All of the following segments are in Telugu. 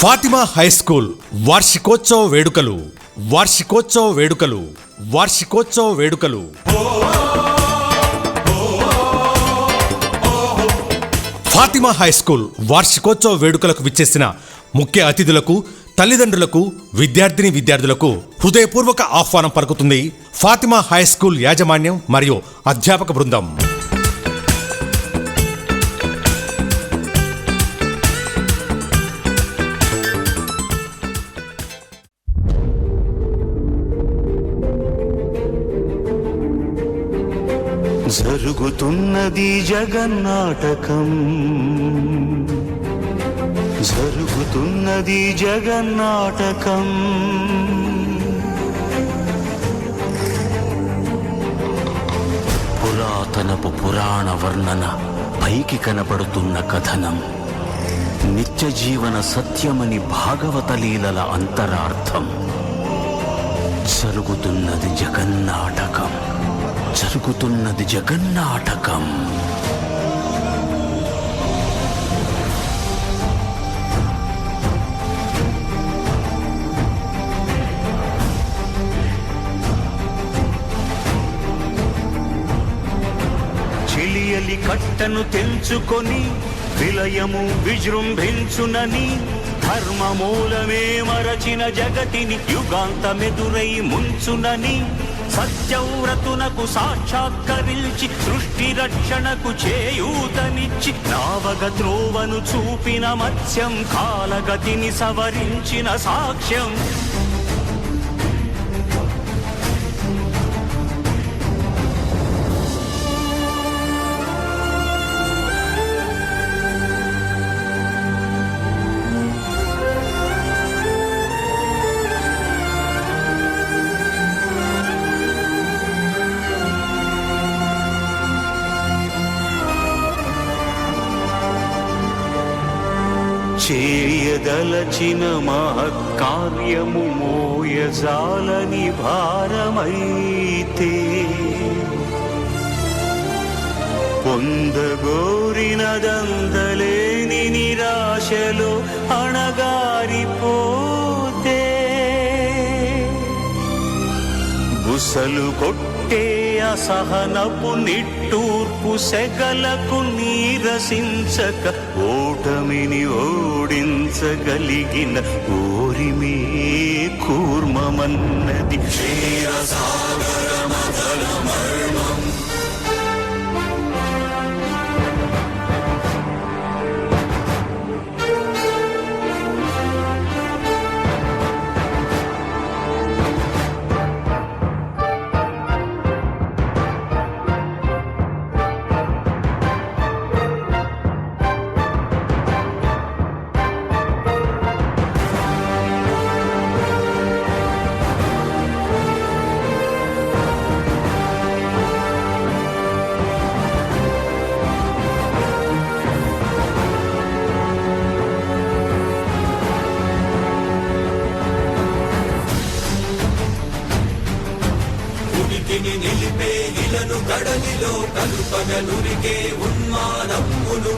ఫాతిమా హై స్కూల్ వార్షికోత్సవ వేడుకలు వార్షికోత్సవ వేడుకలు వార్షికోత్సవ వేడుకలు ఫాతిమా హై స్కూల్ వార్షికోత్సవ వేడుకలకు విచ్చేసిన ముఖ్య అతిథులకు, తల్లిదండ్రులకు, విద్యార్థులకు హృదయపూర్వక ఆహ్వానం పలుకుతుంది ఫాతిమా హై స్కూల్ యాజమాన్యం మరియు అధ్యాపక బృందం. జరుగుతున్నది జగన్నాటకం, జరుగుతున్నది జగన్నాటకం. పురాతనపు పురాణ వర్ణన, పైకి కనపడుతున్న కథనం, నిత్య జీవన సత్యమని భాగవత లీలల అంతరార్థం. జరుగుతున్నది జగన్నాటకం, జరుగుతున్నది జగన్నాటకం. చిలియలి కట్టను తెంచుకొని విలయము విజృంభించునని, ధర్మమూలమే మరచిన జగతిని యుగాంతమెదురై ముంచునని, సత్యవ్రతునకు సాక్షాత్కరించి సృష్టి రక్షణకు చేయూతనిచ్చి నావగ త్రోవను చూపిన మత్స్యం, కాలగతిని సవరించిన సాక్ష్యం. చేయదలచిన మహత్కార్యము మోయజాలని భారమైతే, పొందగోరినదందలేని నిరాశలో అణగారిపోతే, బుసలు కొట్టే అసహనపు నిట్టూర్పు సెగలకు నీరసించక ఓటమిని ఓడించగలిగిన ఓరిమే కూర్మమన్నది క్షీరసాగరమథన మర్మం. నిలిపే ఇలను గడలిలో కలుపగలురికే ఉన్మానమ్ములు,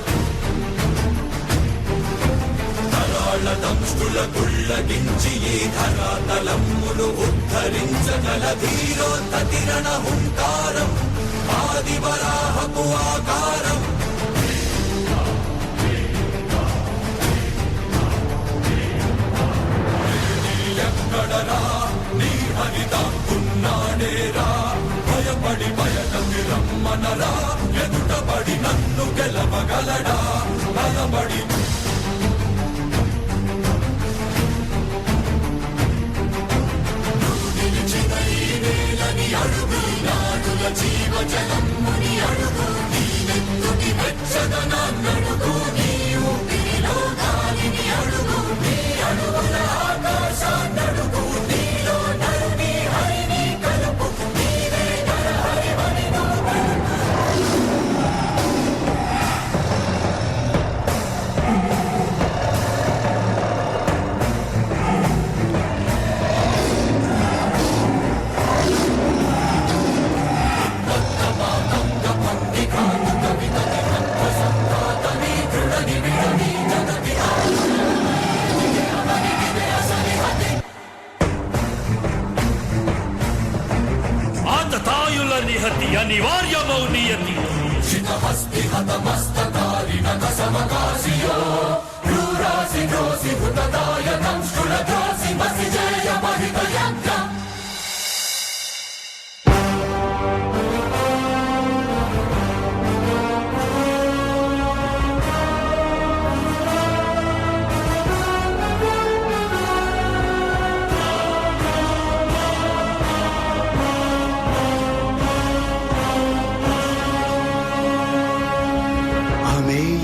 తరాళ్ళ దంష్టుల గుళ్ళగించి ఈ ధరాతలమ్ములు ఉద్ధరించగల ధీరోత్తతిరణ హుంకారం, ఆది వరాహపు ఆకారం. ఎక్కడరా నీ హరితాకున్నాడేరా, భయపడి బయటకి రమ్మనరా, ఎదుటపడి నన్ను గెలవగలడా బలపడి. నిలిచిన ఈ నేలని అడుగు, నాడుల జీవజలమ్ముని అడుగు, నీ నెత్తుకి అస్తి హతమస్తకారిణ సమకాశియో యూరాసి గ్రోసి హృతదాయకం శ్రులద్రోసి మసి జయ మహిత యజ్ఞ.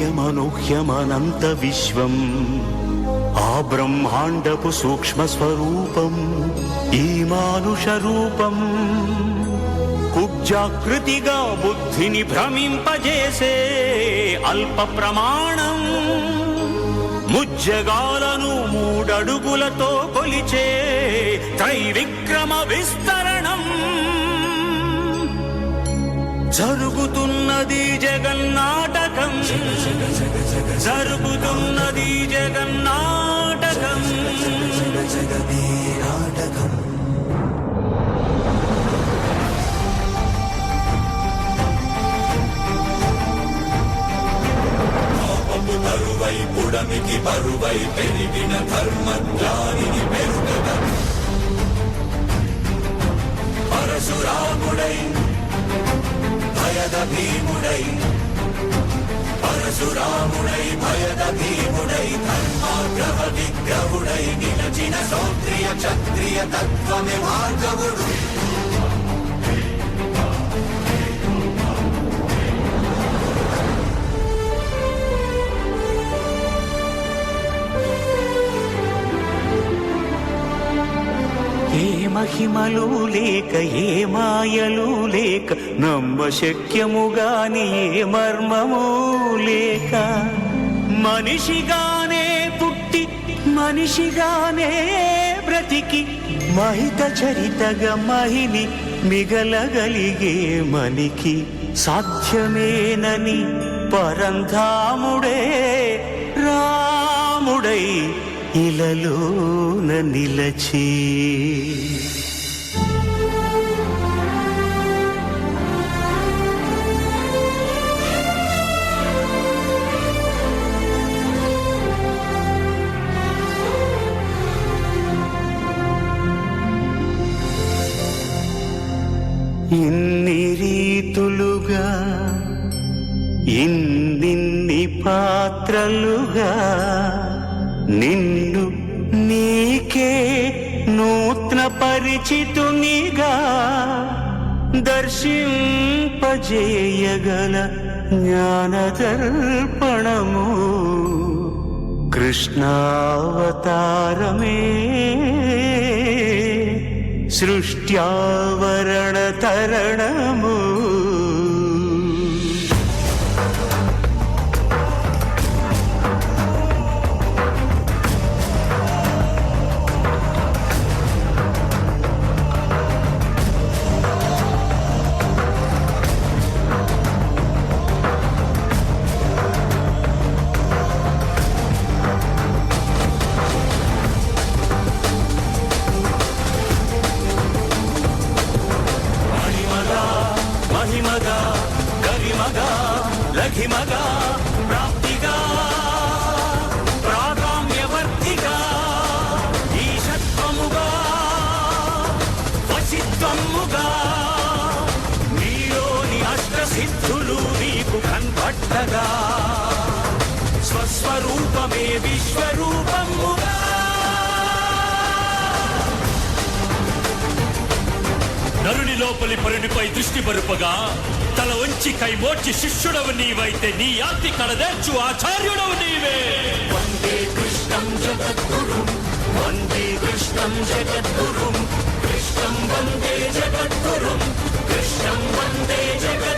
అమేయమనూహ్యమనంత విశ్వం ఆ బ్రహ్మాండపు సూక్ష్మ స్వరూపం ఈ మానుష రూపం కుబ్జాకృతిగా బుద్ధిని భ్రమింపజేసే అల్ప ప్రమాణం ముజ్జగాలను మూడడుగులతో కొలిచే త్రైవిక్రమ విస్తరణం. జరుగుతున్నది జగన్నాటకం జరుగుతున్నది జగన్నాటకం. పాపము తరువై పుడమికి బరువై పెరిగిన ధర్మజ్ఞానిని పెరుగద పరశురాముడై భయద భీముడై పరశురాముడై భయద భీముడై ధర్మాగ్రహ విగ్రహుడై నిలచిన సౌత్రియ క్షత్రియ తత్వమే భార్గవుడు. ఏ మహిమలు లేక ఏ మాయలు లేక నమ్మశక్యముగాని ఏ మర్మము లేక మనిషిగానే పుట్టి మనిషిగానే బ్రతికి మహిత చరితగా మహిని మిగలగలిగే మనికి సాధ్యమేనని పరంధాముడే రాముడై ఇలలోన నిలచి ఇన్ని రీతులుగా ఇన్నిన్ని పాత్రలుగా నిన్ను నీకే నూత్న పరిచితునిగా దర్శింపజేయగల జ్ఞానదర్పణము కృష్ణావతారమే సృష్ట్యావరణ తరణము. మహిమగా గరిమగా లఘిమగా ప్రాప్తిగా ప్రాగామ్యవర్తిగా ఈశత్వముగా వశిత్వముగా నీలోని అష్టసిద్ధులు నీకు కన్పట్టగా స్వస్వరూపమే విశ్వరూపముగా నరుని లోపలి పరునిపై దృష్టి పరుపగా తల వంచి కైమోర్చి శిష్యుడవు నీవైతే నీ ఆర్తి కడదేర్చు ఆచార్యుడవు నీవే. వందే కృష్ణం జగద్గురుం వందే కృష్ణం జగద్గురుం కృష్ణం వందే జగద్గురుం కృష్ణం వందే జగద్గురుం.